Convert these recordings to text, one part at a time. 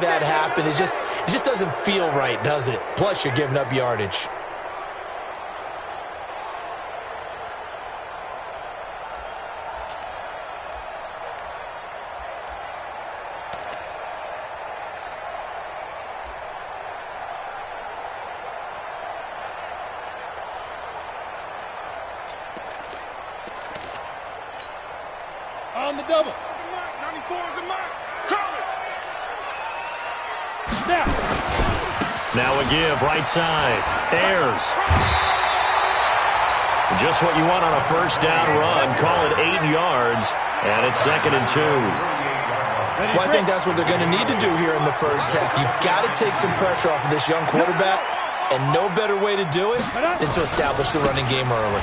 that happen. It just doesn't feel right, does it? Plus, you're giving up yardage. On the double. 94 is the mark. Now a give, right side. Ayers. Just what you want on a first down run. Call it 8 yards, and it's 2nd and 2. Well, I think that's what they're going to need to do here in the first half. You've got to take some pressure off of this young quarterback, and no better way to do it than to establish the running game early.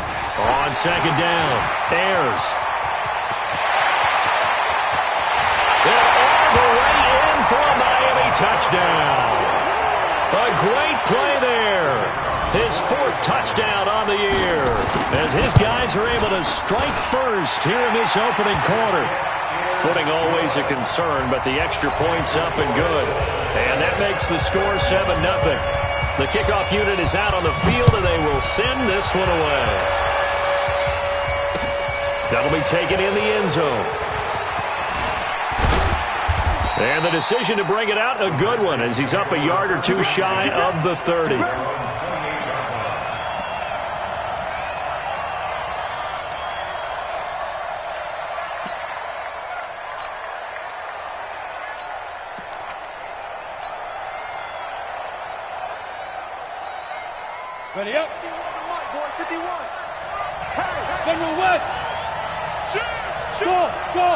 On 2nd down, Ayers. All the way in for a Miami touchdown. A great play there. His 4th touchdown on the year as his guys are able to strike first here in this opening quarter. Footing always a concern, but the extra point's up and good. And that makes the score 7-0. The kickoff unit is out on the field, and they will send this one away. That'll be taken in the end zone. And the decision to bring it out, a good one, as he's up a yard or two shy of the 30. Ready up. 51. Hey, General West. shoot, Go, go.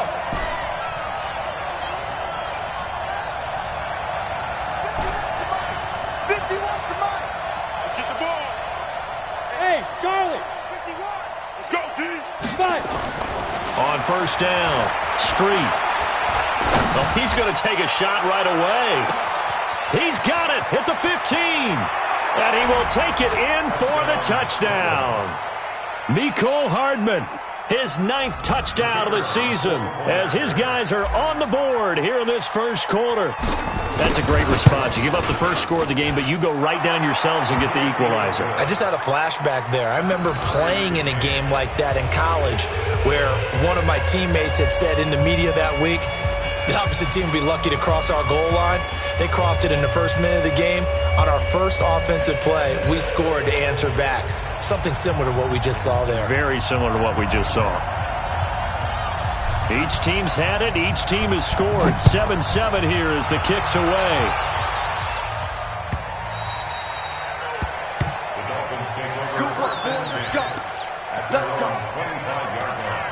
Hey, Charlie! 51. Let's go, D. 5. On first down, Street. Oh, he's going to take a shot right away. He's got it at the 15. And he will take it in for the touchdown. Mecole Hardman, his 9th touchdown of the season, as his guys are on the board here in this first quarter. That's a great response. You give up the first score of the game, but you go right down yourselves and get the equalizer. I just had a flashback there. I remember playing in a game like that in college where one of my teammates had said in the media that week, the opposite team would be lucky to cross our goal line. They crossed it in the first minute of the game. On our first offensive play, we scored to answer back. Something similar to what we just saw there. Very similar to what we just saw. Each team's had it. Each team has scored. 7-7 here as the kick's away. Good work, boys. Let's go. Let's go. 25-yard line.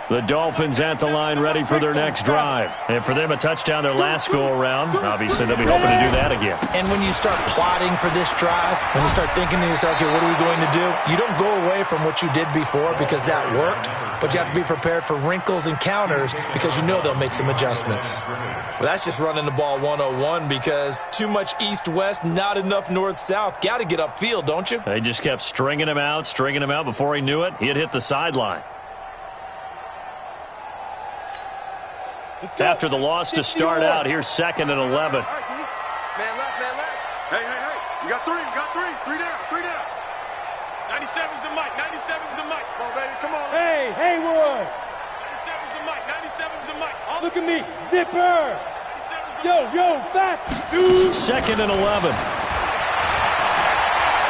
The Dolphins at the line ready for their next drive. And for them, a touchdown their last go-around. Obviously, they'll be hoping to do that again. And when you start plotting for this drive, when you start thinking to yourself, okay, what are we going to do? You don't go away from what you did before because that worked, but you have to be prepared for wrinkles and counters because you know they'll make some adjustments. Well, that's just running the ball 101 because too much east-west, not enough north-south. Got to get upfield, don't you? They just kept stringing him out. Before he knew it, he had hit the sideline. After the loss to start out, here's 2nd and 11. Man left, man left. Hey. You got 3. Three down. 97's the mic. 97's the mic. Come on, baby. Come on. Hey, Haywood. 97's the mic. 97's the mic. Look at me. Zipper. Yo, fast. 2nd and 11.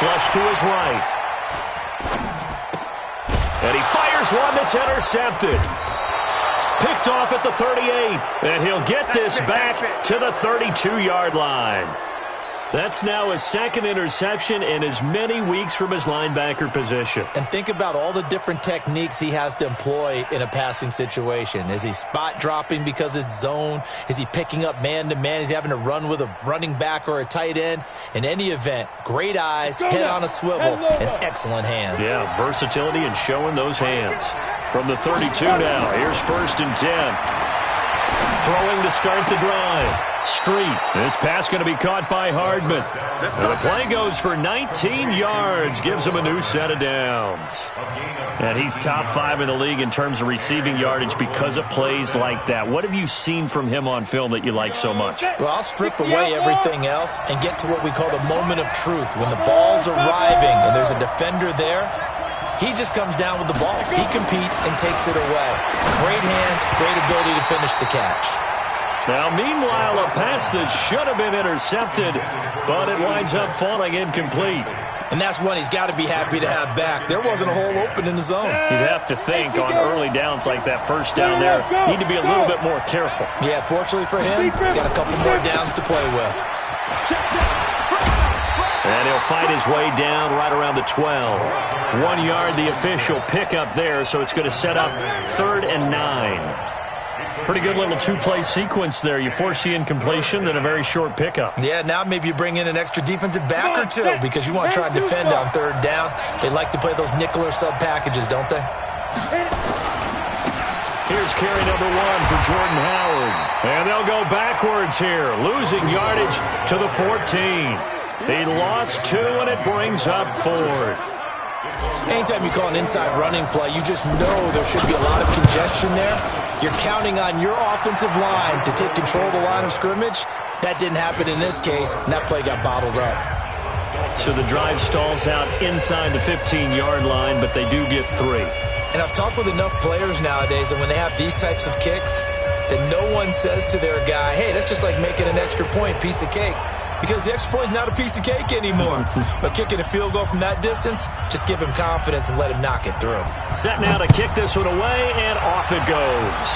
Flush to his right. And he fires one that's intercepted. Picked off at the 38, and he'll get this back to the 32-yard line. That's now his 2nd interception in as many weeks from his linebacker position. And think about all the different techniques he has to employ in a passing situation. Is he spot dropping because it's zone? Is he picking up man-to-man? Is he having to run with a running back or a tight end? In any event, great eyes, head on a swivel, and excellent hands. Yeah, versatility and showing those hands. From the 32 now, here's 1st and 10. Throwing to start the drive. Street. This pass going to be caught by Hardman. And the play goes for 19 yards. Gives him a new set of downs. And he's top 5 in the league in terms of receiving yardage because of plays like that. What have you seen from him on film that you like so much? Well, I'll strip away everything else and get to what we call the moment of truth. When the ball's arriving and there's a defender there, he just comes down with the ball. He competes and takes it away. Great hands, great ability to finish the catch. Now, meanwhile, a pass that should have been intercepted, but it winds up falling incomplete. And that's one he's got to be happy to have back. There wasn't a hole open in the zone. You'd have to think on early downs like that first down there, need to be a little bit more careful. Yeah, fortunately for him, got a couple more downs to play with. And he'll fight his way down right around the 12. 1 yard, the official pickup there, so it's going to set up 3rd and 9. Pretty good little two-play sequence there. You force the incompletion, then a very short pickup. Yeah, now maybe you bring in an extra defensive back or two because you want to try and defend on 3rd down. They like to play those nickel or sub packages, don't they? Here's carry number 1 for Jordan Howard. And they'll go backwards here, losing yardage to the 14. He lost 2, and it brings up 4th. Anytime you call an inside running play, you just know there should be a lot of congestion there. You're counting on your offensive line to take control of the line of scrimmage. That didn't happen in this case, and that play got bottled up. So the drive stalls out inside the 15-yard line, but they do get 3. And I've talked with enough players nowadays that when they have these types of kicks, that no one says to their guy, hey, that's just like making an extra point, piece of cake. Because the extra point is not a piece of cake anymore. But kicking a field goal from that distance, just give him confidence and let him knock it through. Set now to kick this one away, and off it goes.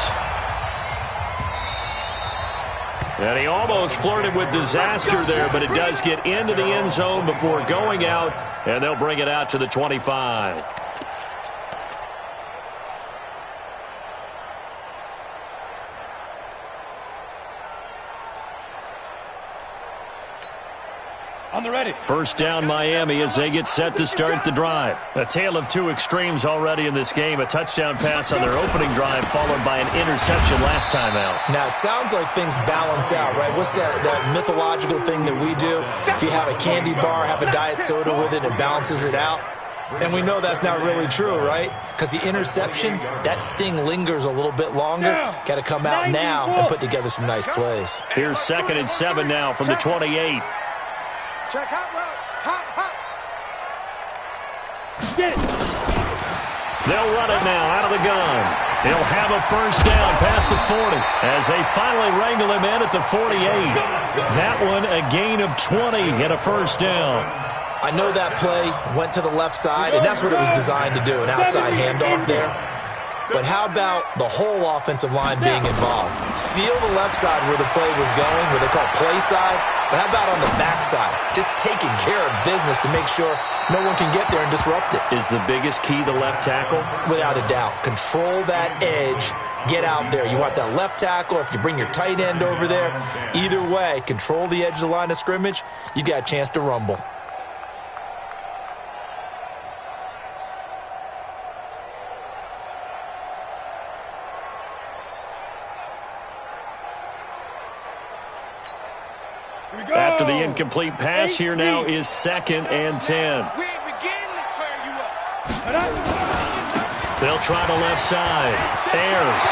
And he almost flirted with disaster there, but it does get into the end zone before going out, and they'll bring it out to the 25. On the ready. First down, Miami, as they get set to start the drive. A tale of two extremes already in this game. A touchdown pass on their opening drive, followed by an interception last time out. Now, it sounds like things balance out, right? What's that mythological thing that we do? If you have a candy bar, have a diet soda with it, it balances it out. And we know that's not really true, right? Because the interception, that sting lingers a little bit longer. Got to come out now and put together some nice plays. Here's 2nd and 7 now from the 28. Check hot route. Hot. Get it. They'll run it now out of the gun. He'll have a first down past the 40 as they finally wrangle him in at the 48. That one a gain of 20 and a first down. I know that play went to the left side, and that's what it was designed to do, an outside handoff there. But how about the whole offensive line being involved? Seal the left side where the play was going, where they call play side. But how about on the back side? Just taking care of business to make sure no one can get there and disrupt it. Is the biggest key the left tackle? Without a doubt. Control that edge. Get out there. You want that left tackle, if you bring your tight end over there. Either way, control the edge of the line of scrimmage. You got a chance to rumble. After the incomplete pass, here now is 2nd and 10. We ain't beginning to tear you up. They'll try the left side. Ayers.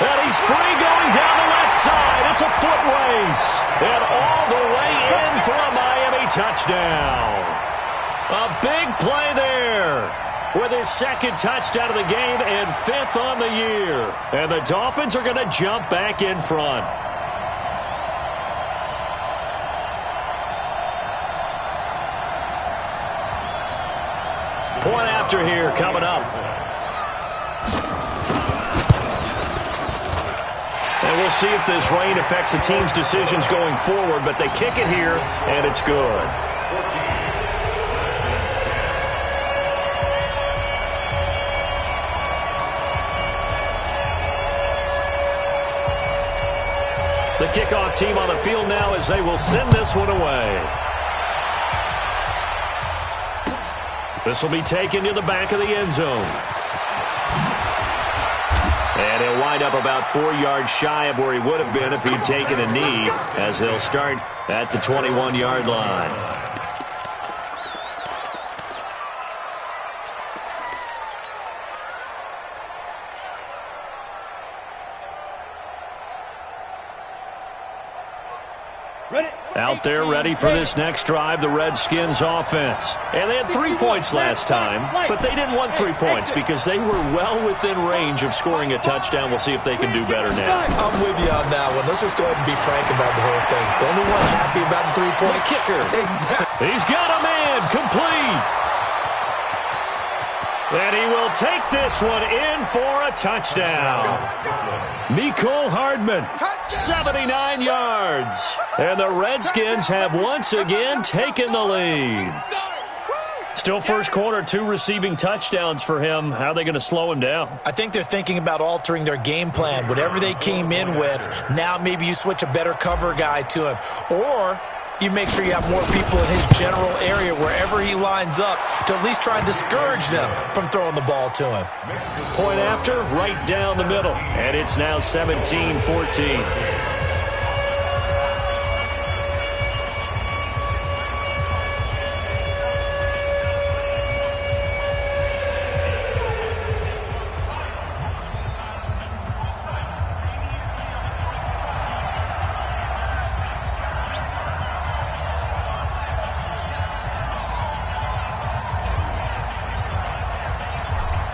And he's free going down the left side. It's a foot race. And all the way in for a Miami touchdown. A big play there. With his 2nd touchdown of the game and 5th on the year. And the Dolphins are going to jump back in front. Point after here coming up. And we'll see if this rain affects the team's decisions going forward, but they kick it here, and it's good. The kickoff team on the field now as they will send this one away. This will be taken to the back of the end zone. And he'll wind up about 4 yards shy of where he would have been if he'd taken a knee, as they'll start at the 21-yard line. Out there ready for this next drive, the Redskins offense. And they had 3 points last time, but they didn't want 3 points because they were well within range of scoring a touchdown. We'll see if they can do better now. I'm with you on that one. Let's just go ahead and be frank about the whole thing. The only one happy about the 3-point kicker. Exactly. He's got a man complete. And he will take this one in for a touchdown. Mecole Hardman, 79 yards. And the Redskins have once again taken the lead. Still first quarter, 2 receiving touchdowns for him. How are they going to slow him down? I think they're thinking about altering their game plan. Whatever they came in with, now maybe you switch a better cover guy to him. Or you make sure you have more people in his general area wherever he lines up to at least try and discourage them from throwing the ball to him. Point after, right down the middle. And it's now 17-14.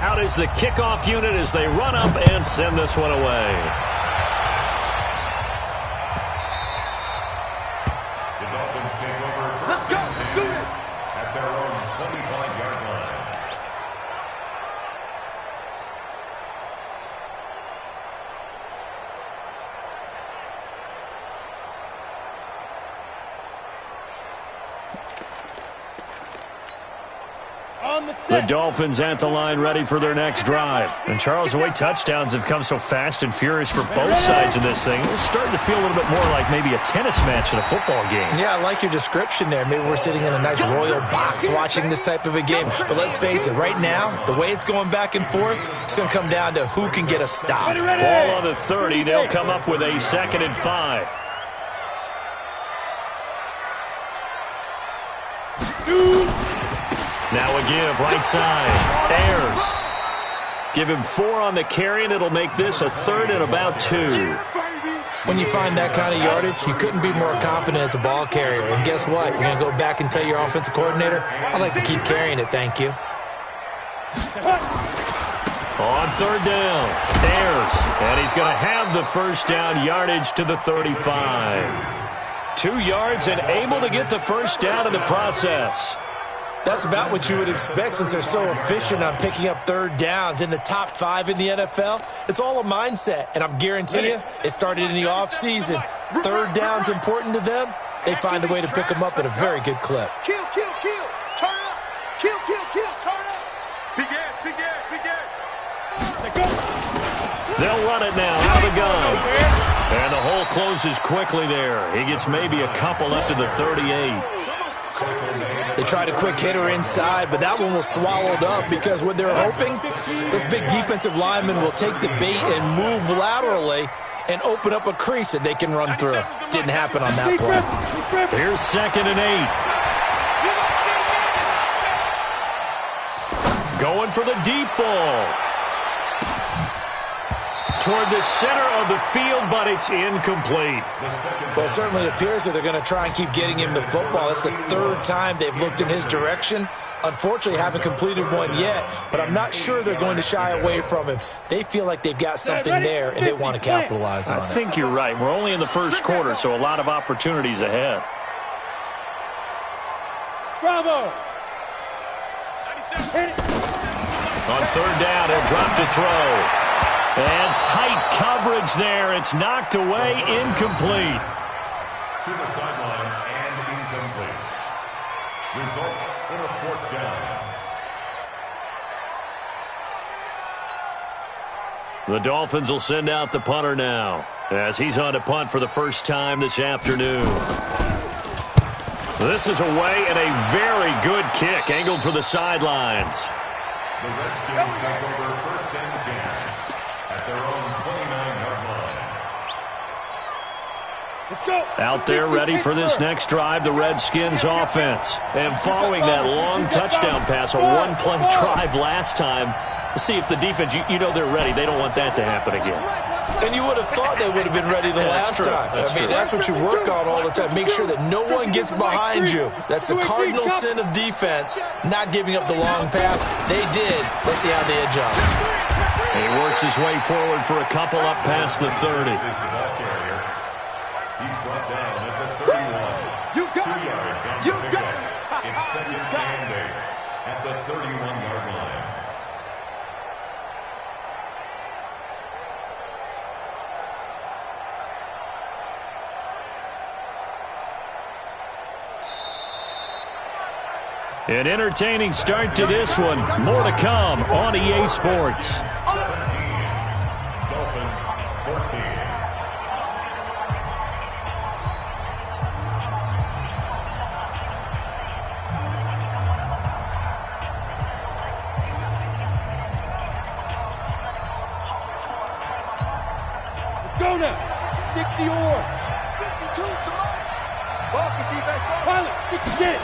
Out is the kickoff unit as they run up and send this one away. The Dolphins take over. Let's go. At their own 25-yard line. The Dolphins at the line ready for their next drive. And Charles, the way touchdowns have come so fast and furious for both sides of this thing, it's starting to feel a little bit more like maybe a tennis match in a football game. Yeah, I like your description there. Maybe we're sitting in a nice royal box watching this type of a game. But let's face it, right now, the way it's going back and forth, it's going to come down to who can get a stop. Ball on the 30. They'll come up with a 2nd and 5. Now a give, right side. Ayers. Give him 4 on the carry, and it'll make this a 3rd and about 2. When you find that kind of yardage, you couldn't be more confident as a ball carrier. And guess what? You're going to go back and tell your offensive coordinator, I'd like to keep carrying it, thank you. On 3rd down, Ayers. And he's going to have the first down, yardage to the 35. 2 yards and able to get the first down in the process. That's about what you would expect since they're so efficient on picking up 3rd downs in the top 5 in the NFL. It's all a mindset, and I'm guaranteeing you, it started in the offseason. 3rd down's important to them. They find a way to pick them up at a very good clip. Kill, turn up. Kill, turn up. Big Ed. They'll run it now out of the gun. And the hole closes quickly there. He gets maybe a couple up to the 38. They tried a quick hitter inside, but that one was swallowed up because what they're hoping, those big defensive linemen will take the bait and move laterally and open up a crease that they can run through. Didn't happen on that play. Here's 2nd and 8. Going for the deep ball. Toward the center of the field, but it's incomplete. Well, it certainly appears that they're going to try and keep getting him the football. That's the 3rd time they've looked in his direction. Unfortunately, haven't completed one yet, but I'm not sure they're going to shy away from him. They feel like they've got something there, and they want to capitalize on it. I think you're right. We're only in the first quarter, so a lot of opportunities ahead. Bravo! On 3rd down, he'll drop to throw. And tight coverage there. It's knocked away, incomplete. To the sideline and incomplete. Results in a 4th down. The Dolphins will send out the punter now as he's on to punt for the first time this afternoon. This is away and a very good kick angled for the sidelines. The Redskins take over 1st and 10. their own 29-yard line. Let's go. Out there ready for this next drive, the Redskins offense. And following that long touchdown pass, a one-play drive last time, see if the defense, you know they're ready. They don't want that to happen again. And you would have thought they would have been ready the last time. That's what you work on all the time. Make sure that no one gets behind you. That's the cardinal sin of defense, not giving up the long pass. They did. Let's see how they adjust. He works his way forward for a couple up past the 30. He's brought down at the 31. You got 2 yards on the pickup. It's second and 8 at the 31-yard line. An entertaining start to this one. More to come on EA Sports. 17. Dolphins 14. Let's go now. 60 or. 52. Pilot, 60 get it.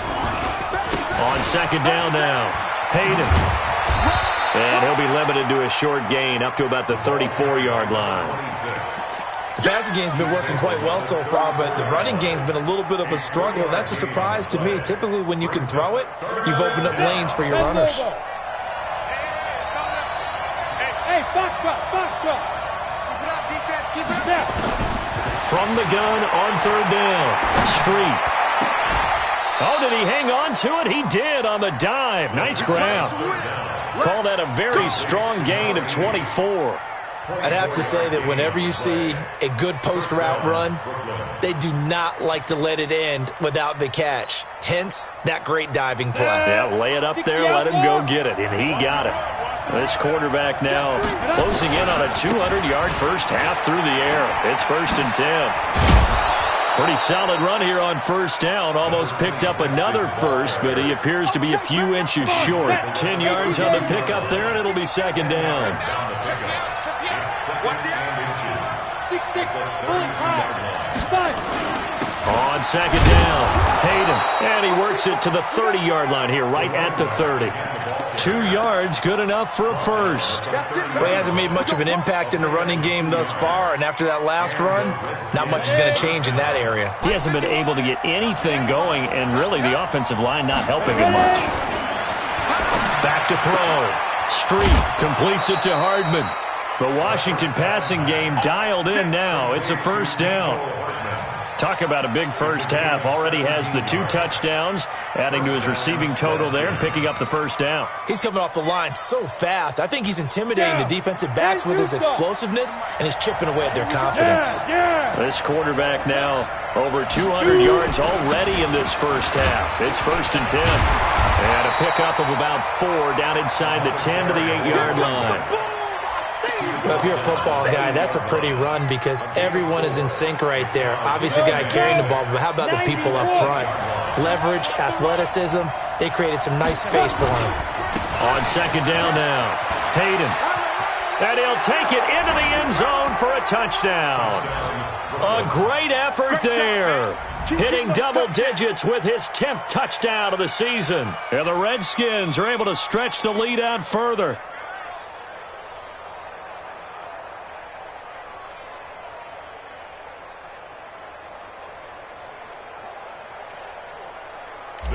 On second down now, Hayden. And he'll be limited to a short gain up to about the 34-yard line. The passing game's been working quite well so far, but the running game's been a little bit of a struggle. That's a surprise to me. Typically, when you can throw it, you've opened up lanes for your runners. Hey, box drop. Keep it up, defense. Keep it up. From the gun on third down, Street. Oh, did he hang on to it? He did on the dive. Nice grab. Call that a very strong gain of 24. I'd have to say that whenever you see a good post route run, they do not like to let it end without the catch. Hence, that great diving play. Yeah, lay it up there, let him go get it, and he got it. This quarterback now closing in on a 200-yard first half through the air. It's 1st and 10. Pretty solid run here on first down. Almost picked up another first, but he appears to be a few inches short. 10 yards on the pickup there, and it'll be second down. 6-6, bullet time. On second down, Hayden. And he works it to the 30-yard line here, right at the 30. 2 yards, good enough for a first. Well, he hasn't made much of an impact in the running game thus far, and after that last run, not much is going to change in that area. He hasn't been able to get anything going, and really the offensive line not helping him much. Back to throw. Street completes it to Hardman. The Washington passing game dialed in now. It's a first down. Talk about a big first half. Already has the 2 touchdowns, adding to his receiving total there and picking up the first down. He's coming off the line so fast. I think he's intimidating the defensive backs with his explosiveness, and he's chipping away at their confidence. This quarterback now over 200 yards already in this first half. It's 1st and 10. And a pickup of about 4 down inside the 10 to the 8-yard line. Well, if you're a football guy, that's a pretty run because everyone is in sync right there. Obviously, the guy carrying the ball, but how about the people up front? Leverage, athleticism, they created some nice space for him. On second down now, Hayden. And he'll take it into the end zone for a touchdown. A great effort there. Hitting double digits with his 10th touchdown of the season. And the Redskins are able to stretch the lead out further.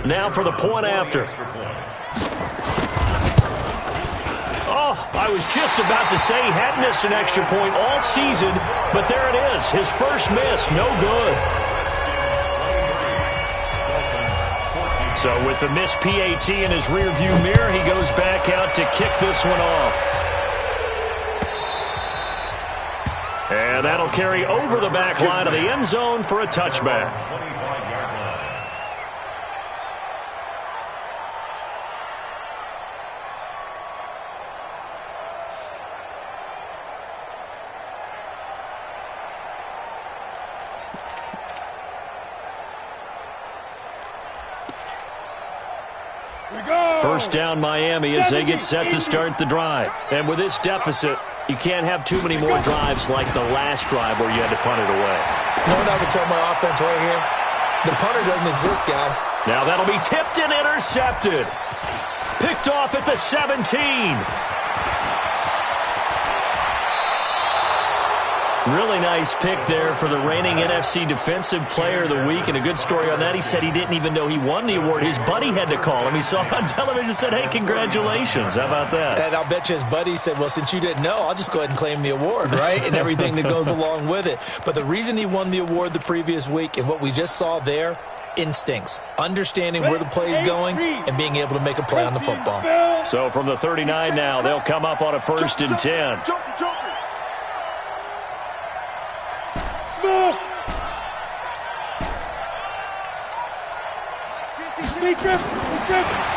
Now for the point after. Oh, I was just about to say he hadn't missed an extra point all season, but there it is. His first miss, no good. So with the missed PAT in his rearview mirror, he goes back out to kick this one off. And that'll carry over the back line of the end zone for a touchback. First down Miami as they get set to start the drive. And with this deficit, You can't have too many more drives like the last drive where you had to punt it away. You know what I would tell my offense right here? The punter doesn't exist, guys. Now that'll be tipped and intercepted. Picked off at the 17. Really nice pick there for the reigning NFC Defensive Player of the Week. And a good story on that, he said he didn't even know he won the award. His buddy had to call him. He saw it on television and said, hey, congratulations. How about that? And I'll bet you his buddy said, well, since you didn't know, I'll just go ahead and claim the award, right? And everything that goes along with it. But the reason he won the award the previous week and what we just saw there, instincts, understanding where the play is going and being able to make a play on the football. So from the 39 now, they'll come up on a 1st and 10.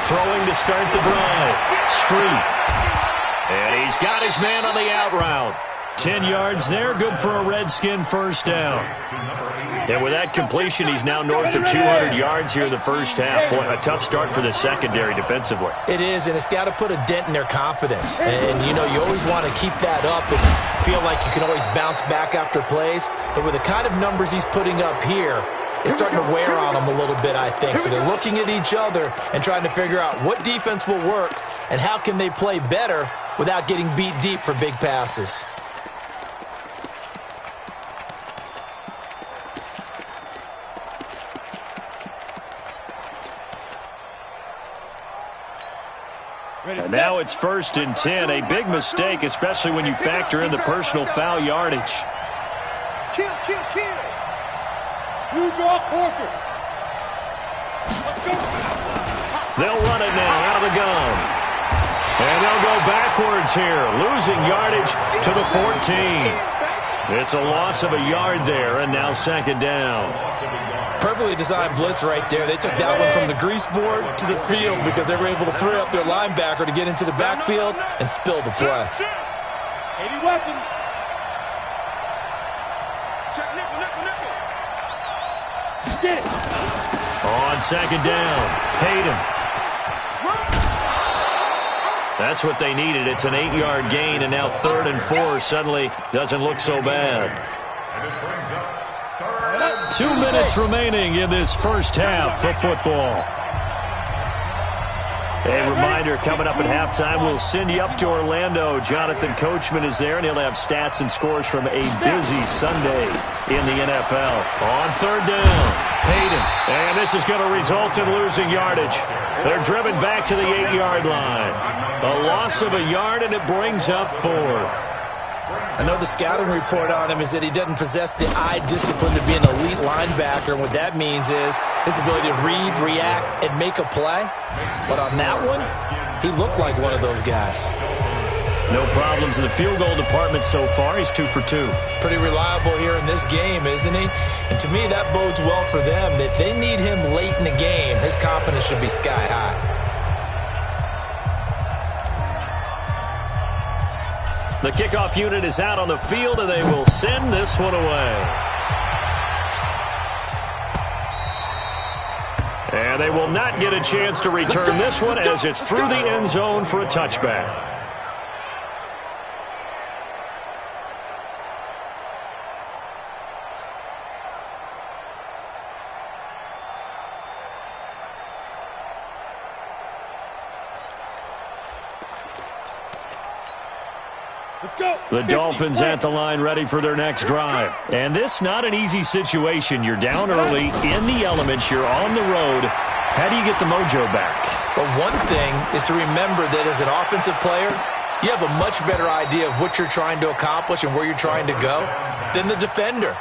Throwing to start the drive. Street. And he's got his man on the out route. 10 yards there, good for a Redskin first down. And with that completion, he's now north of 200 yards here in the first half. Boy, a tough start for the secondary defensively. It is, and it's got to put a dent in their confidence. And, you know, you always want to keep that up and feel like you can always bounce back after plays. But with the kind of numbers he's putting up here, it's starting to wear on them a little bit, I think. So they're looking at each other and trying to figure out what defense will work and how can they play better without getting beat deep for big passes. And now it's 1st and 10. A big mistake, especially when you factor in the personal foul yardage. Kill. You draw quarter. Let's go. They'll run it now out of the gun. And they'll go backwards here, losing yardage to the 14. It's a loss of a yard there, and now 2nd down. Perfectly designed blitz right there. They took that one from the grease board to the field because they were able to free up their linebacker to get into the backfield and spill the play. 80 weapons. Get it. On 2nd down, Hayden. That's what they needed. It's an 8-yard gain, and now 3rd and 4 suddenly doesn't look so bad. 2 minutes remaining in this first half of football. A reminder, coming up at halftime, we'll send you up to Orlando. Jonathan Coachman is there, and he'll have stats and scores from a busy Sunday in the NFL. On 3rd down, Hayden. And this is going to result in losing yardage. They're driven back to the 8-yard line. A loss of a yard, and it brings up 4th. I know the scouting report on him is that he doesn't possess the eye discipline to be an elite linebacker. And what that means is his ability to read, react, and make a play. But on that one, he looked like one of those guys. No problems in the field goal department so far. He's 2 for 2. Pretty reliable here in this game, isn't he? And to me, that bodes well for them. If they need him late in the game, his confidence should be sky high. The kickoff unit is out on the field, and they will send this one away. And they will not get a chance to return this one as it's through the end zone for a touchback. The Dolphins at the line ready for their next drive. And this not an easy situation. You're down early, in the elements, you're on the road. How do you get the mojo back? Well, one thing is to remember that as an offensive player, you have a much better idea of what you're trying to accomplish and where you're trying to go than the defender.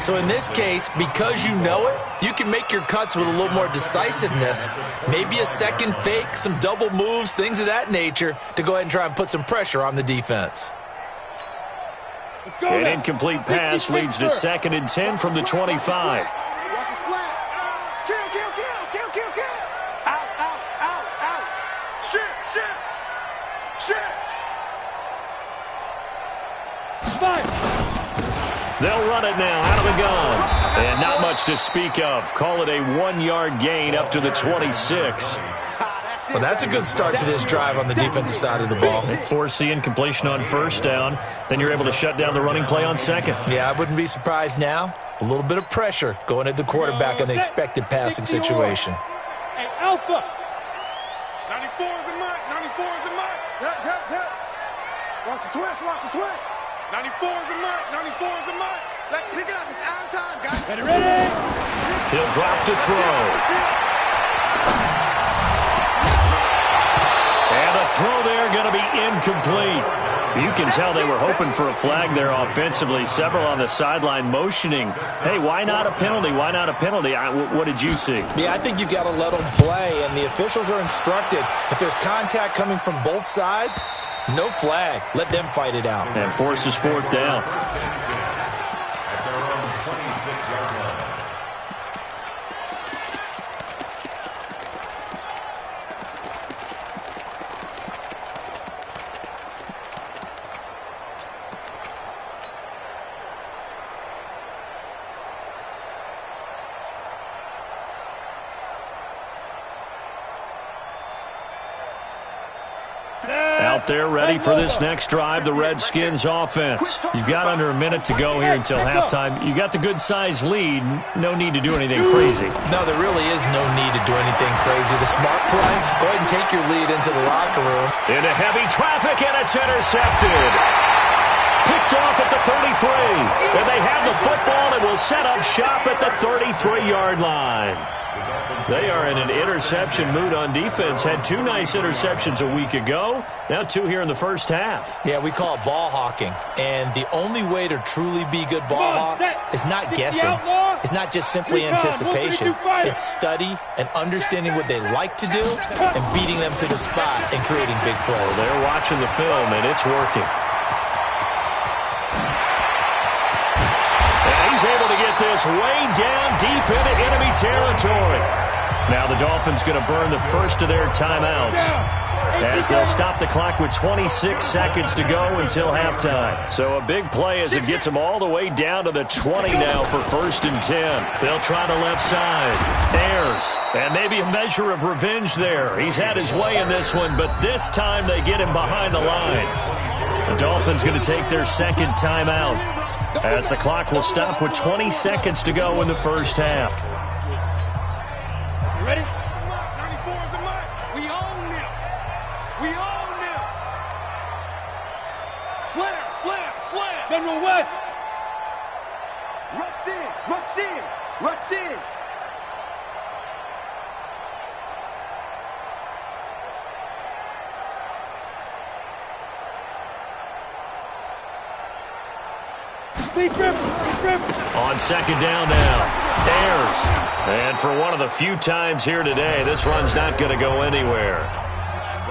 So in this case, because you know it, you can make your cuts with a little more decisiveness, maybe a second fake, some double moves, things of that nature, to go ahead and try and put some pressure on the defense. An incomplete pass leads to 2nd and 10 from the 25. Watch the slap. Kill. Out. Shit. Fire. They'll run it now out of the gun. And not much to speak of. Call it a 1-yard gain up to the 26. Well, that's a good start to this drive on the defensive side of the ball. Foresee incompletion on first down. Then you're able to shut down the running play on second. Yeah, I wouldn't be surprised now. A little bit of pressure going at the quarterback in the expected passing situation. Hey, Alpha. 94 is the mic. 94 is the mic. Tap. Watch the twist. 94 is the mic. 94 is the mic. Let's pick it up. It's out of time, guys. Ready? He'll drop to throw. And the throw there going to be incomplete. You can tell they were hoping for a flag there offensively. Several on the sideline motioning, hey, why not a penalty? Why not a penalty? What did you see? Yeah, I think you've got to let them play, and the officials are instructed. If there's contact coming from both sides, no flag. Let them fight it out. And forces fourth down. At their own 26-yard line. Out there ready for this next drive, the Redskins offense. You've got under a minute to go here until halftime. You got the good-sized lead. No need to do anything crazy. No, there really is no need to do anything crazy. The smart play, go ahead and take your lead into the locker room. Into heavy traffic, and it's intercepted. Picked off at the 33. And they have the football and will set up shop at the 33-yard line. They are in an interception mood on defense. Had two nice interceptions a week ago. Now two here in the first half. Yeah, we call it ball hawking. And the only way to truly be good ball hawks is not guessing. It's not just simply anticipation. It's study and understanding what they like to do and beating them to the spot and creating big plays. Well, they're watching the film, and it's working. And he's able to get this way down deep into enemy territory. Now the Dolphins going to burn the first of their timeouts as they'll stop the clock with 26 seconds to go until halftime. So a big play as it gets them all the way down to the 20 now for 1st and 10. They'll try the left side. Ayers. And maybe a measure of revenge there. He's had his way in this one, but this time they get him behind the line. The Dolphins going to take their second timeout as the clock will stop with 20 seconds to go in the first half. Ready? 94 is the mic. We own them. We own them. Slam. General West. Rush in. On second down now. Ayers. And for one of the few times here today, this run's not going to go anywhere.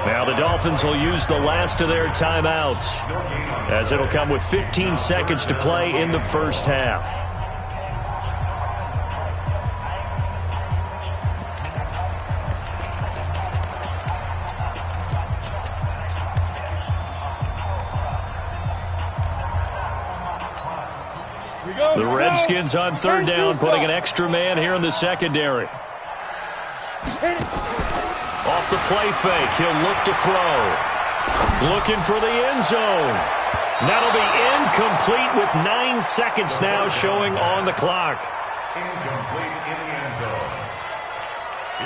Now the Dolphins will use the last of their timeouts as it'll come with 15 seconds to play in the first half. The Redskins on third down, putting an extra man here in the secondary. Off the play fake, he'll look to throw. Looking for the end zone. That'll be incomplete with 9 seconds now showing on the clock. Incomplete in the end zone.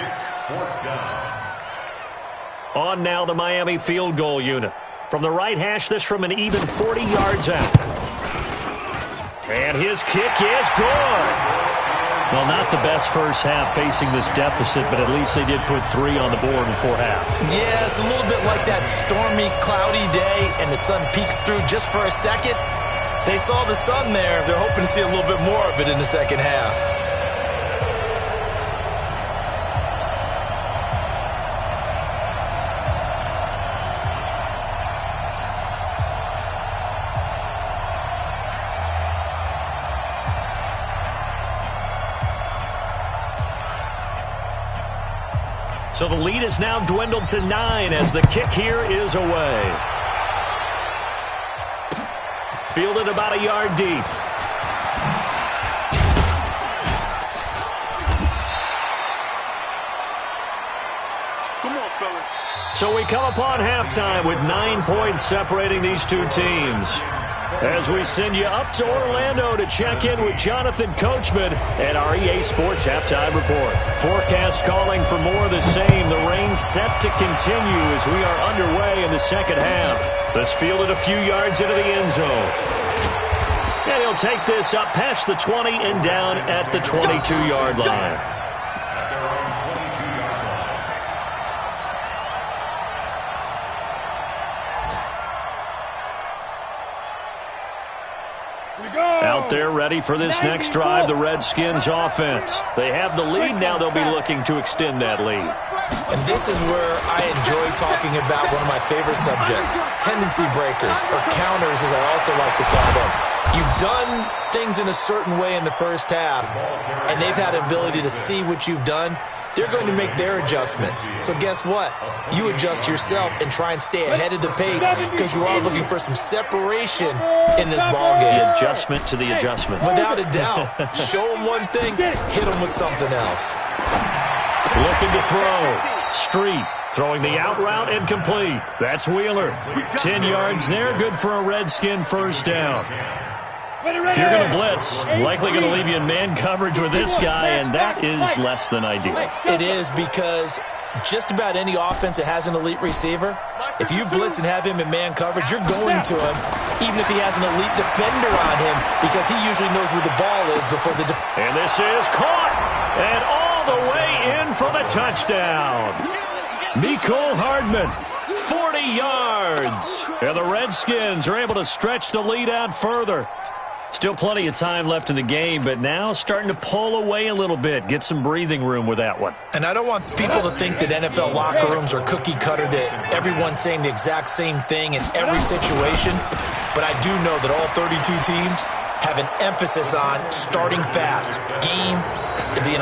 It's 4th down. On now the Miami field goal unit. From the right hash, this from an even 40 yards out. And his kick is good. Well, not the best first half facing this deficit, but at least they did put 3 on the board before half. Yeah, it's a little bit like that stormy, cloudy day, and the sun peeks through just for a second. They saw the sun there. They're hoping to see a little bit more of it in the second half. So the lead is now dwindled to 9 as the kick here is away. Fielded about a yard deep. Come on, fellas. So we come upon halftime with 9 points separating these two teams. As we send you up to Orlando to check in with Jonathan Coachman at our EA Sports Halftime Report. Forecast calling for more of the same. The rain set to continue as we are underway in the second half. This fielded a few yards into the end zone. And he'll take this up past the 20 and down at the 22-yard line. Out there ready for this next drive, the Redskins offense. They have the lead. Now they'll be looking to extend that lead. And this is where I enjoy talking about one of my favorite subjects, tendency breakers, or counters as I also like to call them. You've done things in a certain way in the first half, and they've had the ability to see what you've done. They're going to make their adjustments. So guess what? You adjust yourself and try and stay ahead of the pace because you are looking for some separation in this ballgame. The adjustment to the adjustment. Without a doubt. Show them one thing, hit them with something else. Looking to throw. Street throwing the out route incomplete. That's Wheeler. 10 yards there. Good for a Redskin first down. If you're going to blitz, likely going to leave you in man coverage with this guy, and that is less than ideal. It is because just about any offense that has an elite receiver, if you blitz and have him in man coverage, you're going to him, even if he has an elite defender on him, because he usually knows where the ball is before the And this is caught, and all the way in for the touchdown. Mecole Hardman, 40 yards. And the Redskins are able to stretch the lead out further. Still plenty of time left in the game, but now starting to pull away a little bit, get some breathing room with that one. And I don't want people to think that NFL locker rooms are cookie cutter, that everyone's saying the exact same thing in every situation. But I do know that all 32 teams have an emphasis on starting fast. Game,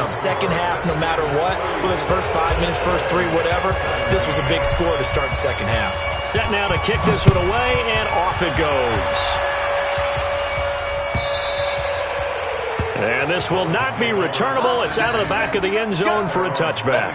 second half, no matter what. Whether it's first 5 minutes, first 3, whatever. This was a big score to start the second half. Set now to kick this one away, and off it goes. And this will not be returnable. It's out of the back of the end zone for a touchback.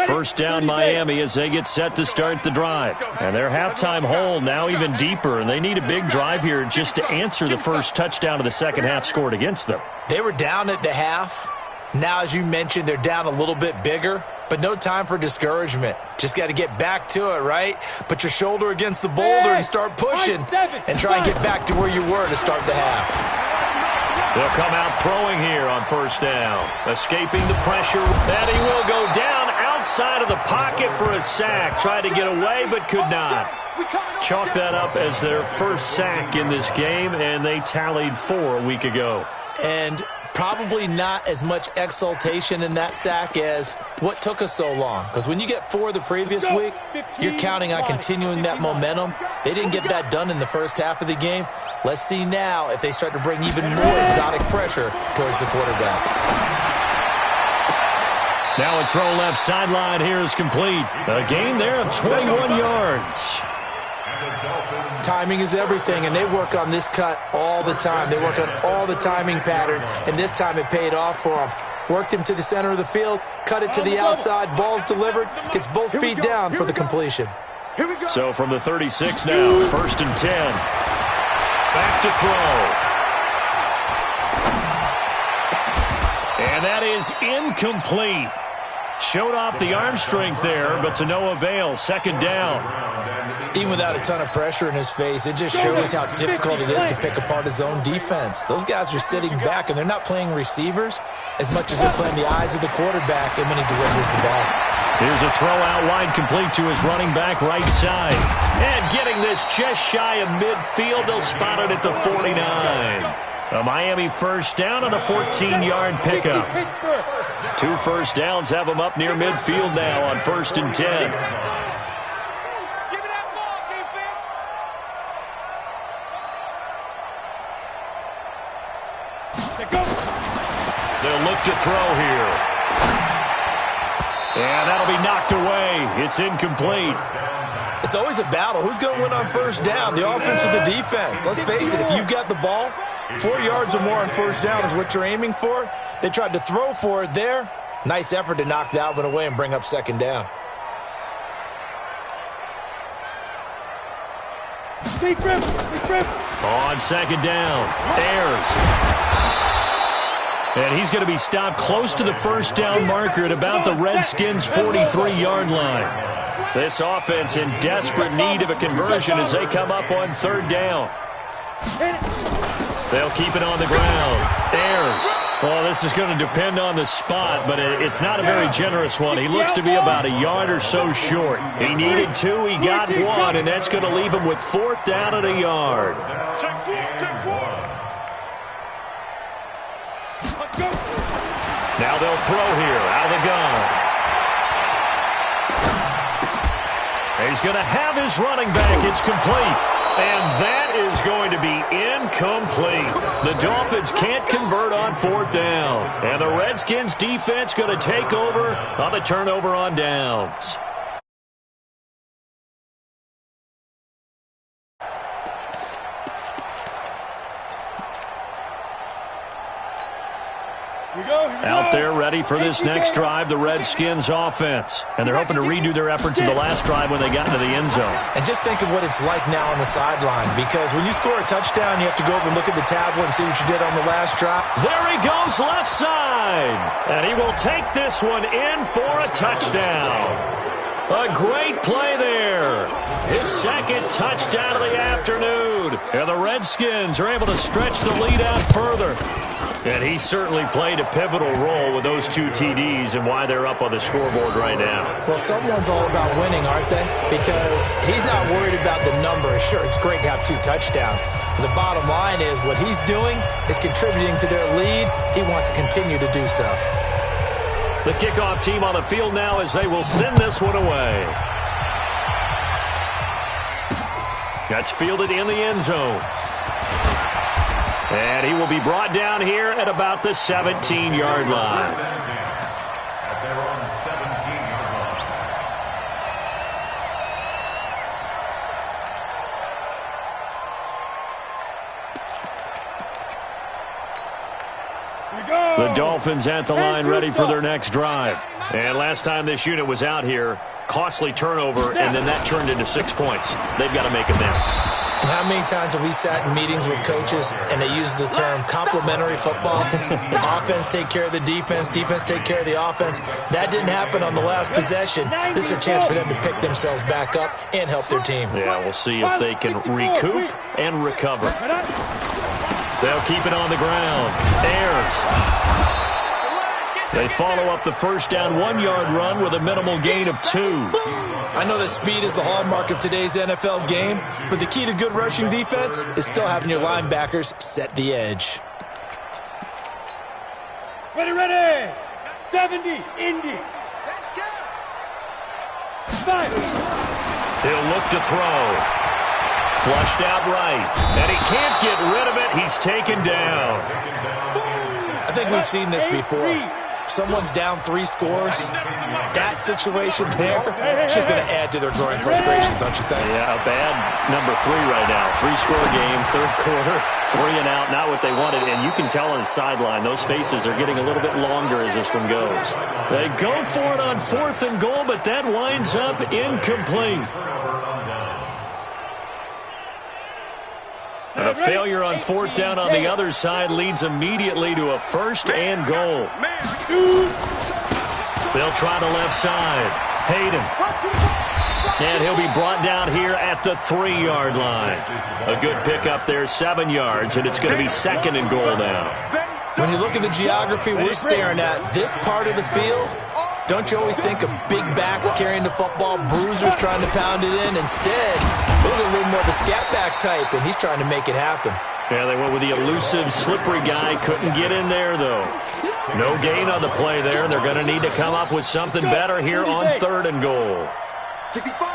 First down Miami as they get set to start the drive. And their halftime hole now even deeper, and they need a big drive here just to answer the first touchdown of the second half scored against them. They were down at the half. Now, as you mentioned, they're down a little bit bigger. But no time for discouragement. Just got to get back to it, right? Put your shoulder against the boulder and start pushing and try and get back to where you were to start the half. They'll come out throwing here on first down. Escaping the pressure. And he will go down outside of the pocket for a sack. Tried to get away but could not. Chalk that up as their first sack in this game, and they tallied 4 a week ago. And probably not as much exultation in that sack as what took us so long. Because when you get 4 the previous week, you're counting on continuing that momentum. They didn't get that done in the first half of the game. Let's see now if they start to bring even more exotic pressure towards the quarterback. Now a throw left sideline here is complete. A gain there of 21 yards. Timing is everything, and they work on this cut all the time. They work on all the timing patterns, and this time it paid off for them. Worked him to the center of the field, cut it to the outside, ball's delivered, gets both feet down for the completion. So from the 36 now, first and 10. Back to throw. And that is incomplete. Showed off the arm strength there, but to no avail. Second down. Even without a ton of pressure in his face, it just shows how difficult it is to pick apart his own defense. Those guys are sitting back, and they're not playing receivers as much as they're playing the eyes of the quarterback and when he delivers the ball. Here's a throw out wide complete to his running back right side. And getting this just shy of midfield, they'll spot it at the 49. A Miami first down and a 14-yard pickup. 2 first downs have them up near midfield now on first and 10. They'll look to throw here. And that'll be knocked away. It's incomplete. It's always a battle. Who's going to win on first down, the offense or the defense? Let's face it, if you've got the ball, 4 yards or more on first down is what you're aiming for. They tried to throw for it there. Nice effort to knock that one away and bring up second down. On second down, Ayers. And he's going to be stopped close to the first down marker at about the Redskins' 43-yard line. This offense in desperate need of a conversion as they come up on third down. They'll keep it on the ground. Ayers. Well, this is going to depend on the spot, but it's not a very generous one. He looks to be about a yard or so short. He needed 2, he got 1, and that's going to leave him with fourth down at a yard. Now they'll throw here out of the gun. He's going to have his running back. It's complete. And that is going to be incomplete. The Dolphins can't convert on fourth down. And the Redskins defense going to take over on the turnover on downs. Out there ready for this next drive, the Redskins offense. And they're hoping to redo their efforts in the last drive when they got into the end zone. And just think of what it's like now on the sideline, because when you score a touchdown, you have to go over and look at the tablet and see what you did on the last drive. There he goes left side. And he will take this one in for a touchdown. A great play there. His second touchdown of the afternoon. And the Redskins are able to stretch the lead out further. And he certainly played a pivotal role with those 2 TDs and why they're up on the scoreboard right now. Well, someone's all about winning, aren't they? Because he's not worried about the number. Sure, it's great to have 2 touchdowns. But the bottom line is what he's doing is contributing to their lead. He wants to continue to do so. The kickoff team on the field now as they will send this one away. That's fielded in the end zone. And he will be brought down here at about the 17-yard line. At their own 17-yard line. The Dolphins at the line ready for their next drive. And last time this unit was out here, costly turnover, and then that turned into 6 points. They've got to make amends. And how many times have we sat in meetings with coaches and they use the term complementary football? Offense take care of the defense, defense take care of the offense. That didn't happen on the last possession. This is a chance for them to pick themselves back up and help their team. Yeah, we'll see if they can recoup and recover. They'll keep it on the ground. Ayers. They follow up the first down 1-yard run with a minimal gain of 2. I know that speed is the hallmark of today's NFL game, but the key to good rushing defense is still having your linebackers set the edge. Ready. 70, Indy. Five. He'll look to throw. Flushed out right. And he can't get rid of it. He's taken down. I think we've seen this before. Someone's down 3 scores. That situation there, it's just going to add to their growing frustrations, don't you think? Yeah, a bad number 3 right now. 3-score game, third quarter, 3 and out, not what they wanted. And you can tell on the sideline, those faces are getting a little bit longer as this one goes. They go for it on 4th and goal, but that winds up incomplete. And a failure on 4th down on the other side leads immediately to a 1st and goal. They'll try the left side. Hayden. And he'll be brought down here at the 3-yard line. A good pickup there, 7 yards, and it's going to be 2nd and goal now. When you look at the geography we're staring at, this part of the field, don't you always think of big backs carrying the football, bruisers trying to pound it in? Instead, look at a little more of a scat back type, and he's trying to make it happen. Yeah, they went with the elusive, slippery guy. Couldn't get in there, though. No gain on the play there. They're going to need to come up with something better here on 3rd and goal. 65.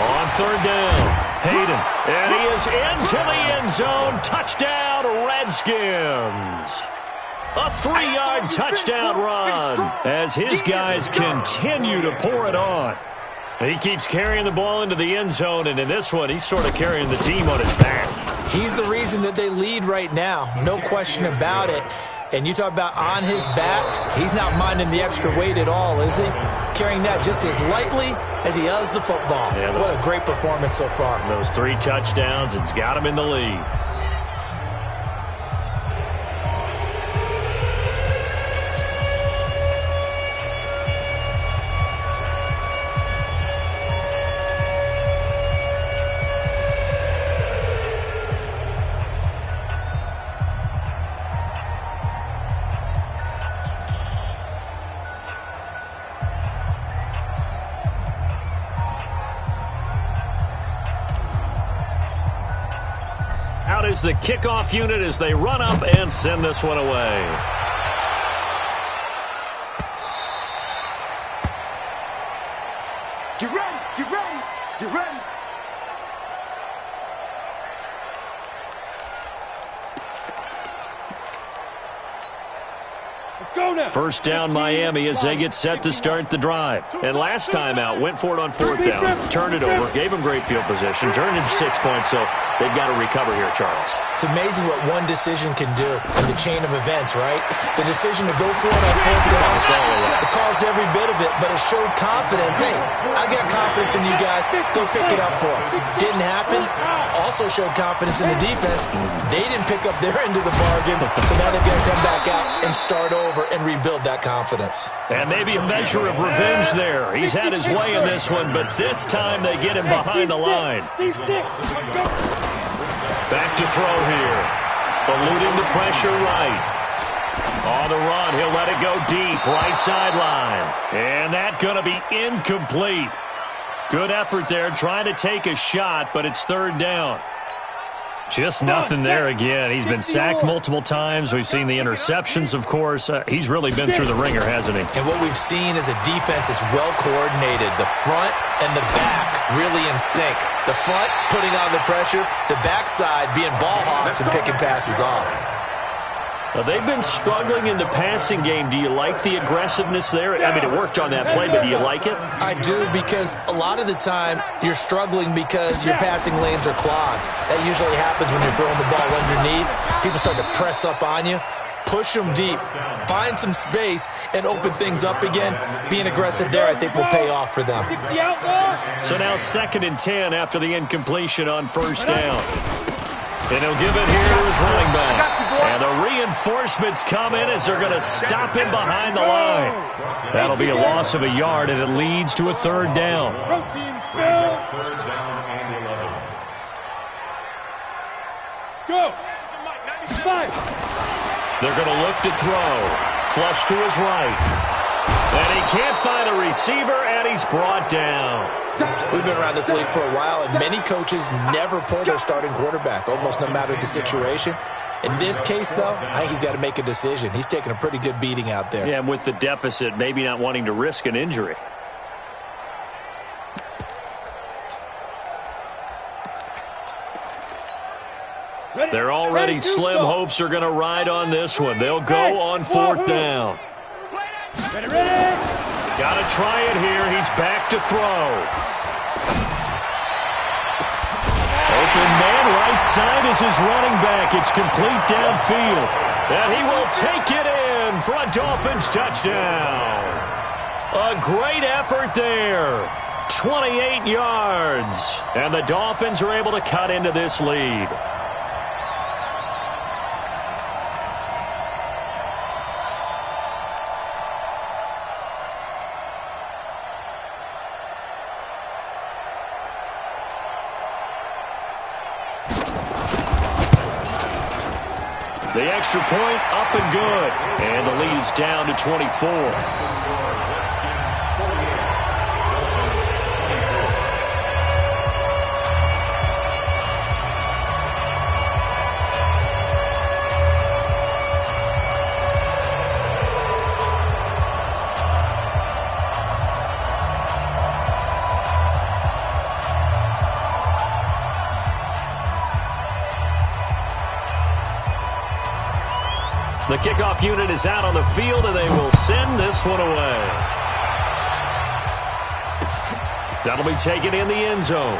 On 3rd down, Hayden. And he is into the end zone. Touchdown, Redskins. A 3-yard touchdown run as his guys continue to pour it on. He keeps carrying the ball into the end zone, and in this one, he's sort of carrying the team on his back. He's the reason that they lead right now. No question about it. And you talk about on his back, he's not minding the extra weight at all, is he? Carrying that just as lightly as he does the football. Yeah, what a great performance so far. Those 3 touchdowns, it's got him in the lead. Out is the kickoff unit as they run up and send this one away. Get ready, get ready, get ready. Let's go now. First down Miami as they get set to start the drive. And last time out, went for it on 4th down, turned it over, gave them great field position, turned into 6 points, so they've got to recover here, Charles. It's amazing what one decision can do in the chain of events, right? The decision to go for it on 4th down, it caused every bit of it, but it showed confidence. Hey, I got confidence in you guys. Go pick it up for it. Didn't happen. Also showed confidence in the defense. They didn't pick up their end of the bargain, so now they've got to come back out and start over and rebuild that confidence. And maybe a measure of revenge there. He's had his way in this one, but this time they get him behind the line. Back to throw here. Eluding the pressure right. On the run, he'll let it go deep, right sideline. And that's going to be incomplete. Good effort there, trying to take a shot, but it's 3rd down. Just nothing there again. He's been sacked multiple times. We've seen the interceptions, of course. He's really been through the ringer, hasn't he? And what we've seen is a defense that's well coordinated. The front and the back really in sync. The front putting on the pressure, the backside being ball hawks and picking passes off. They've been struggling in the passing game. Do you like the aggressiveness there? I mean, it worked on that play, but do you like it? I do, because a lot of the time you're struggling because your passing lanes are clogged. That usually happens when you're throwing the ball underneath. People start to press up on you. Push them deep. Find some space and open things up again. Being aggressive there, I think, will pay off for them. So now 2nd and 10 after the incompletion on 1st down. And he'll give it here to his running back. And the reinforcements come in as they're going to stop him behind the line. That'll be a loss of a yard, and it leads to a 3rd down. Go. They're going to look to throw. Flush to his right. And he can't find a receiver, and he's brought down. We've been around this league for a while, and many coaches never pull their starting quarterback, almost no matter the situation. In this case, though, I think he's got to make a decision. He's taking a pretty good beating out there. Yeah, and with the deficit, maybe not wanting to risk an injury. They're already slim hopes are going to ride on this one. They'll go on 4th down. Got to try it here. He's back to throw. Open man, right side is his running back. It's complete downfield. And he will take it in for a Dolphins touchdown. A great effort there. 28 yards. And the Dolphins are able to cut into this lead. The extra point up and good. And the lead is down to 24. The kickoff unit is out on the field, and they will send this one away. That'll be taken in the end zone.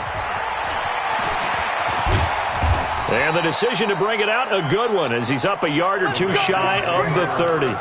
And the decision to bring it out, a good one, as he's up a yard or two shy of the 30.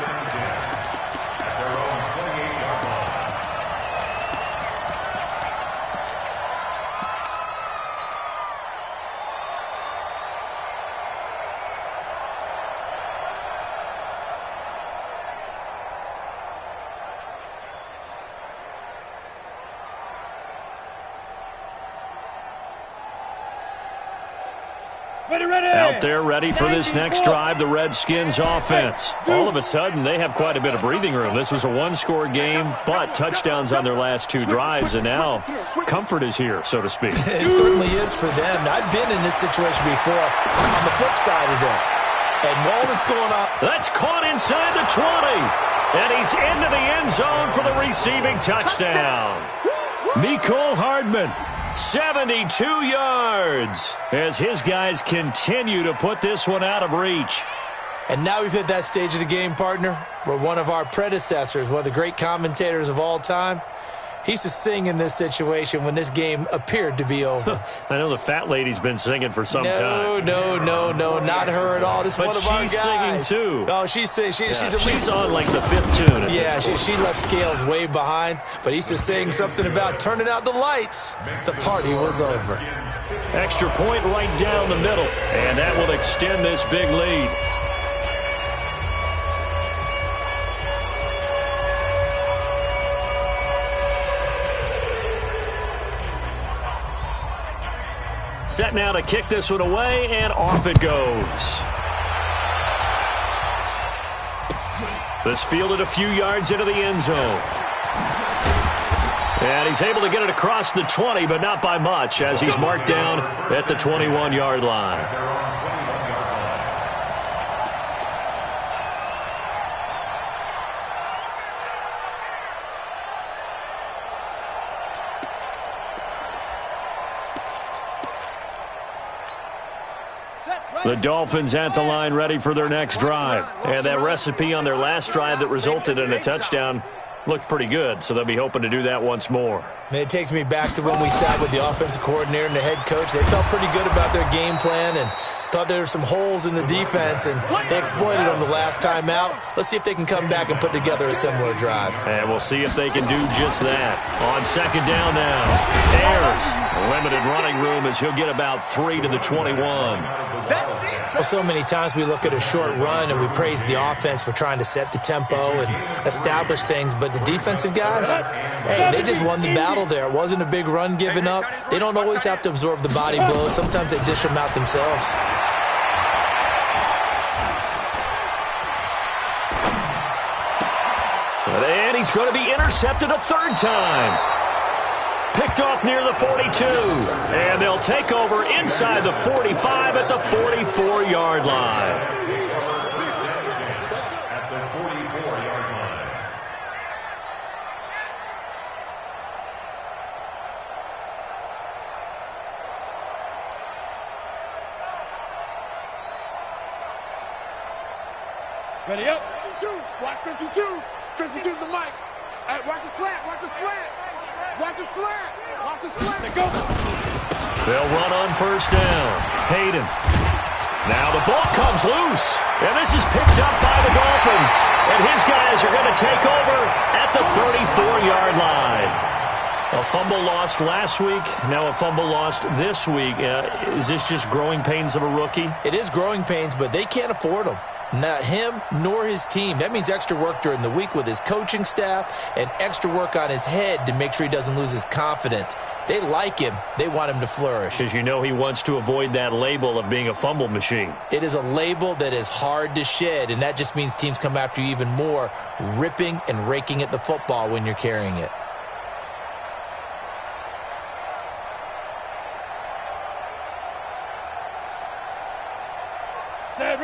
Out there ready for this next drive, the Redskins offense. All of a sudden, they have quite a bit of breathing room. This was a one-score game, but touchdowns on their last two drives, and now comfort is here, so to speak. It certainly is for them. I've been in this situation before on the flip side of this. And while it's going on... That's caught inside the 20. And he's into the end zone for the receiving touchdown. Mecole Hardman. 72 yards as his guys continue to put this one out of reach. And now we've hit that stage of the game, partner, where one of our predecessors, one of the great commentators of all time, he used to sing in this situation when this game appeared to be over. I know the fat lady's been singing for some time. No, not her at all. This is one of our guys. But she's singing, too. Oh, she's singing. She's on, like, the fifth tune. Yeah, she left Scales way behind, but he used to sing something about turning out the lights. The party was over. Extra point right down the middle, and that will extend this big lead. Set now to kick this one away, and off it goes. This fielded a few yards into the end zone. And he's able to get it across the 20, but not by much, as he's marked down at the 21-yard line. The Dolphins at the line ready for their next drive. And that recipe on their last drive that resulted in a touchdown looked pretty good, so they'll be hoping to do that once more. It takes me back to when we sat with the offensive coordinator and the head coach. They felt pretty good about their game plan and thought there were some holes in the defense, and they exploited them the last time out. Let's see if they can come back and put together a similar drive. And we'll see if they can do just that. On second down now, Ayers, limited running room as he'll get about 3 to the 21. Well, so many times we look at a short run and we praise the offense for trying to set the tempo and establish things, but the defensive guys, hey, they just won the battle there. It wasn't a big run given up. They don't always have to absorb the body blows. Sometimes they dish them out themselves. And he's going to be intercepted a third time. Picked off near the 42. And they'll take over inside the 45 at the 44-yard line. At the 44-yard line. Ready up. 52. Watch 52. 52's the mic. Hey, watch the slant. Watch the slant. Watch the slant. Watch the slant. Let go. They'll run on first down. Hayden. Now the ball comes loose. And this is picked up by the Dolphins. And his guys are going to take over at the 34-yard line. A fumble lost last week, now a fumble lost this week. Is this just growing pains of a rookie? It is growing pains, but they can't afford them. Not him nor his team. That means extra work during the week with his coaching staff and extra work on his head to make sure he doesn't lose his confidence. They like him. They want him to flourish. Because you know he wants to avoid that label of being a fumble machine. It is a label that is hard to shed, and that just means teams come after you even more, ripping and raking at the football when you're carrying it.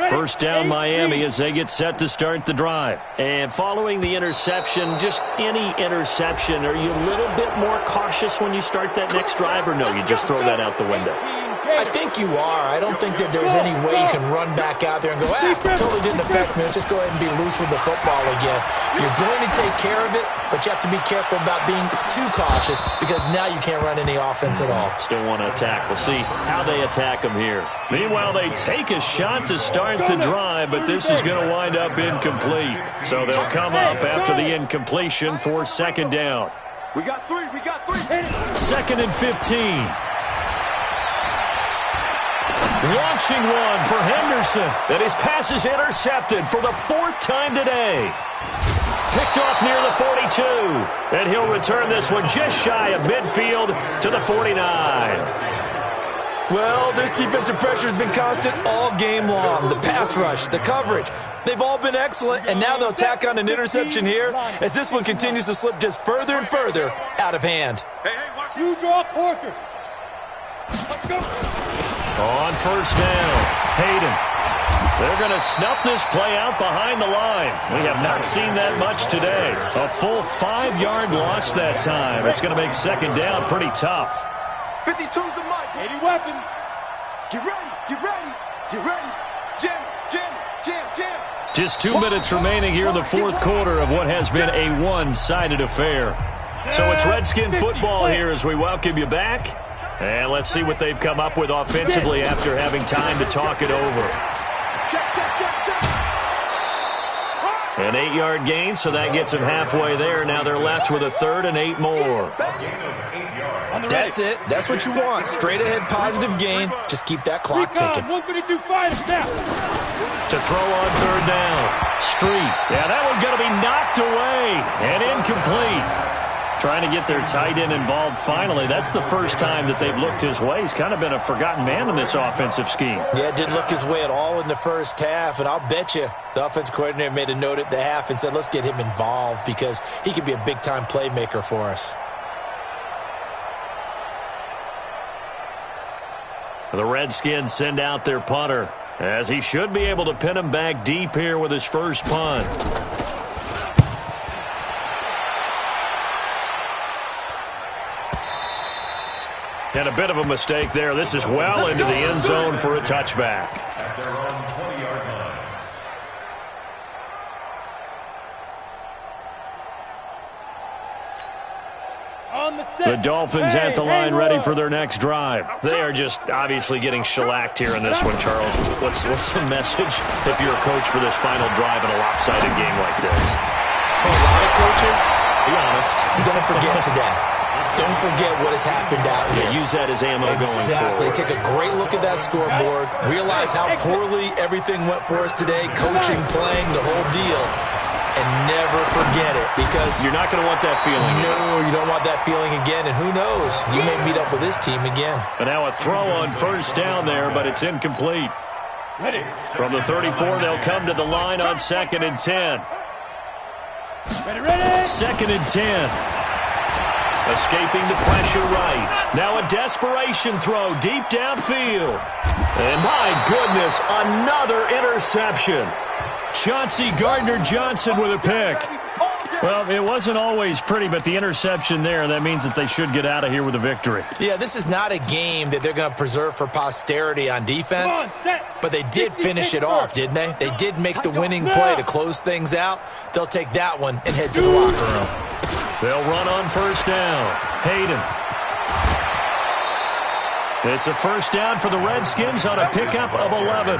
First down Miami as they get set to start the drive. And following the interception, just any interception, are you a little bit more cautious when you start that next drive, or no, you just throw that out the window? I think you are. I don't think that there's any way you can run back out there and go, totally didn't affect me. Let's just go ahead and be loose with the football again. You're going to take care of it, but you have to be careful about being too cautious because now you can't run any offense at all. Still want to attack. We'll see how they attack them here. Meanwhile, they take a shot to start the drive, but this is going to wind up incomplete. So they'll come up after the incompletion for second down. We got three. Second and 15. Launching one for Henderson. And his pass is intercepted for the fourth time today. Picked off near the 42. And he'll return this one just shy of midfield to the 49. Well, this defensive pressure has been constant all game long. The pass rush, the coverage, they've all been excellent, and now they'll tack on an interception here as this one continues to slip just further and further out of hand. Hey, watch you draw quarters. Let's go. On first down, Hayden. They're going to snuff this play out behind the line. We have not seen that much today. A full 5-yard loss that time. It's going to make second down pretty tough. 52's the mic. 80 weapon. Get ready. Jam. Just 2 minutes remaining here in the fourth quarter of what has been a one-sided affair. So it's Redskin football here as we welcome you back. And let's see what they've come up with offensively after having time to talk it over. Check. An 8-yard gain, so that gets them halfway there. Now they're left with a third and 8 more. That's it. That's what you want. Straight ahead positive gain. Just keep that clock ticking. 152 fighters now. To throw on third down. Street. Yeah, that one's going to be knocked away and incomplete. Trying to get their tight end involved finally. That's the first time that they've looked his way. He's kind of been a forgotten man in this offensive scheme. Yeah, it didn't look his way at all in the first half, and I'll bet you the offensive coordinator made a note at the half and said, let's get him involved because he could be a big-time playmaker for us. The Redskins send out their punter as he should be able to pin him back deep here with his first punt. And a bit of a mistake there. This is well into the end zone for a touchback. At their own 20-yard line. On the set. The Dolphins at the line ready for their next drive. They are just obviously getting shellacked here in this one, Charles. What's the message if you're a coach for this final drive in a lopsided game like this? For a lot of coaches, be honest, don't forget today. Don't forget what has happened out here. Yeah, use that as ammo going forward. Exactly. Take a great look at that scoreboard. Realize how poorly everything went for us today. Coaching, playing, the whole deal. And never forget it because you're not going to want that feeling. No, you don't want that feeling again. And who knows? You may meet up with this team again. And now a throw on first down there, but it's incomplete. From the 34, they'll come to the line on 2nd and 10. Ready. 2nd and 10. Escaping the pressure right. Now a desperation throw deep downfield. And my goodness, another interception. Chauncey Gardner-Johnson with a pick. Well, it wasn't always pretty, but the interception there, that means that they should get out of here with a victory. Yeah, this is not a game that they're going to preserve for posterity on defense, but they did finish it off, didn't they? They did make the winning play to close things out. They'll take that one and head to the locker room. They'll run on first down. Hayden. It's a first down for the Redskins on a pickup of 11.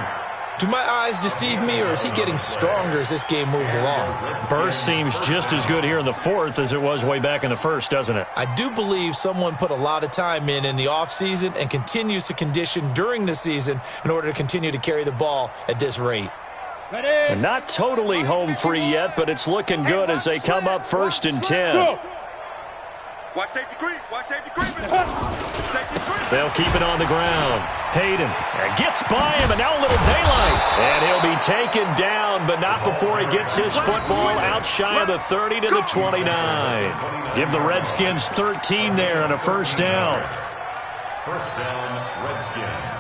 Do my eyes deceive me, or is he getting stronger as this game moves along? Burst seems just as good here in the fourth as it was way back in the first, doesn't it? I do believe someone put a lot of time in the offseason and continues to condition during the season in order to continue to carry the ball at this rate. And not totally home free yet, but it's looking good as they come up 1st and 10. Watch safety creep. They'll keep it on the ground. Hayden gets by him, and now a little daylight. And he'll be taken down, but not before he gets his football out shy of the 30 to the 29. Give the Redskins 13 there and a first down. First down, Redskins.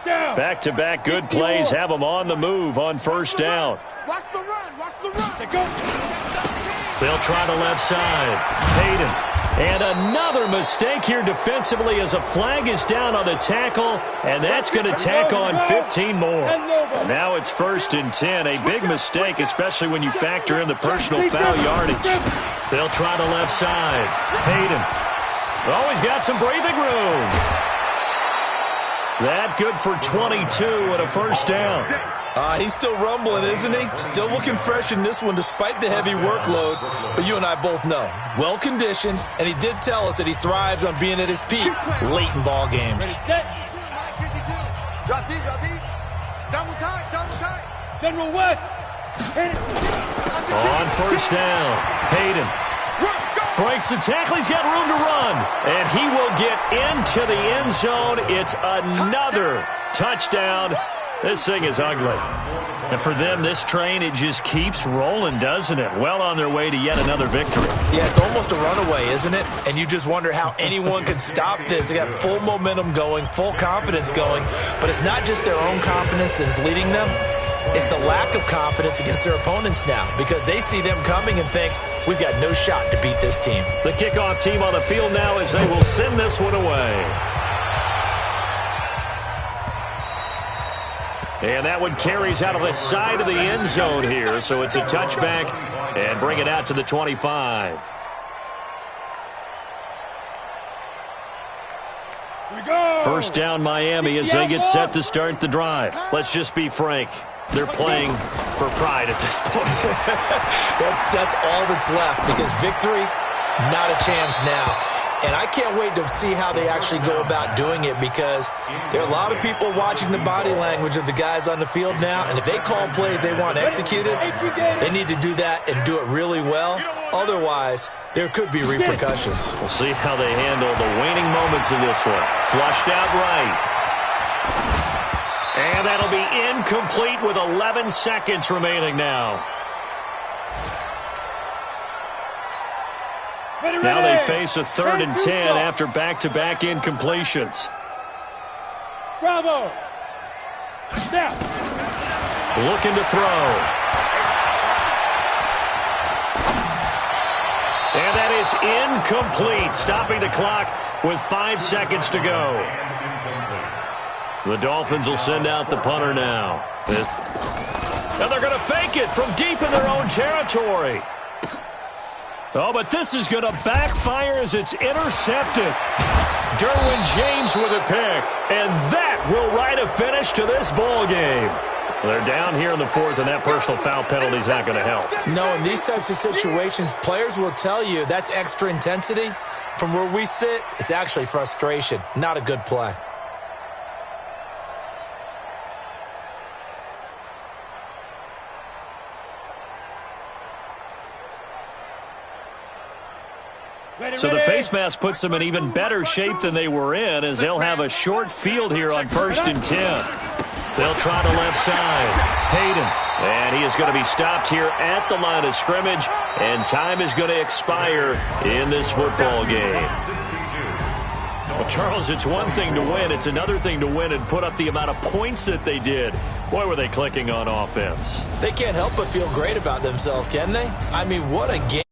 Back-to-back good plays have them on the move on first down. Watch the run. Go. They'll try the left side. Hayden And another mistake here defensively as a flag is down on the tackle, and that's going to tack on 15 more. And now it's 1st and 10, a big mistake, especially when you factor in the personal foul yardage. They'll try the left side. Hayden. Always got some breathing room. That good for 22 and a 1st down. He's still rumbling, isn't he? Still looking fresh in this one despite the heavy workload. But you and I both know, well-conditioned, and he did tell us that he thrives on being at his peak late in ball games. Drop deep, drop deep. Double tight, double tight. General West. On 1st down, Hayden breaks the tackle. He's got room to run, and he will get into the end zone. It's another touchdown. This thing is ugly. And for them, this train, it just keeps rolling, doesn't it? Well on their way to yet another victory. Yeah, it's almost a runaway, isn't it? And you just wonder how anyone could stop this. They got full momentum going, full confidence going. But it's not just their own confidence that's leading them. It's the lack of confidence against their opponents now because they see them coming and think, we've got no shot to beat this team. The kickoff team on the field now as they will send this one away. And that one carries out of the side of the end zone here, so it's a touchback and bring it out to the 25. Here we go. 1st down Miami as they get set to start the drive. Let's just be frank. They're playing for pride at this point. That's all that's left because victory, not a chance now. And I can't wait to see how they actually go about doing it because there are a lot of people watching the body language of the guys on the field now. And if they call plays they want executed, they need to do that and do it really well. Otherwise, there could be repercussions. We'll see how they handle the waning moments of this one. Flushed out right. And that'll be incomplete with 11 seconds remaining now. Now they face a 3rd and 10 after back-to-back incompletions. Bravo. Snap. Looking to throw. And that is incomplete, stopping the clock with 5 seconds to go. The Dolphins will send out the punter now. And they're going to fake it from deep in their own territory. Oh, but this is going to backfire as it's intercepted. Derwin James with a pick. And that will write a finish to this ball game. They're down here in the 4th, and that personal foul penalty is not going to help. No, in these types of situations, players will tell you that's extra intensity. From where we sit, it's actually frustration. Not a good play. So the face mask puts them in even better shape than they were in as they'll have a short field here on 1st and 10. They'll try the left side. Hayden. And he is going to be stopped here at the line of scrimmage. And time is going to expire in this football game. Well, Charles, it's one thing to win. It's another thing to win and put up the amount of points that they did. Boy, were they clicking on offense. They can't help but feel great about themselves, can they? I mean, what a game.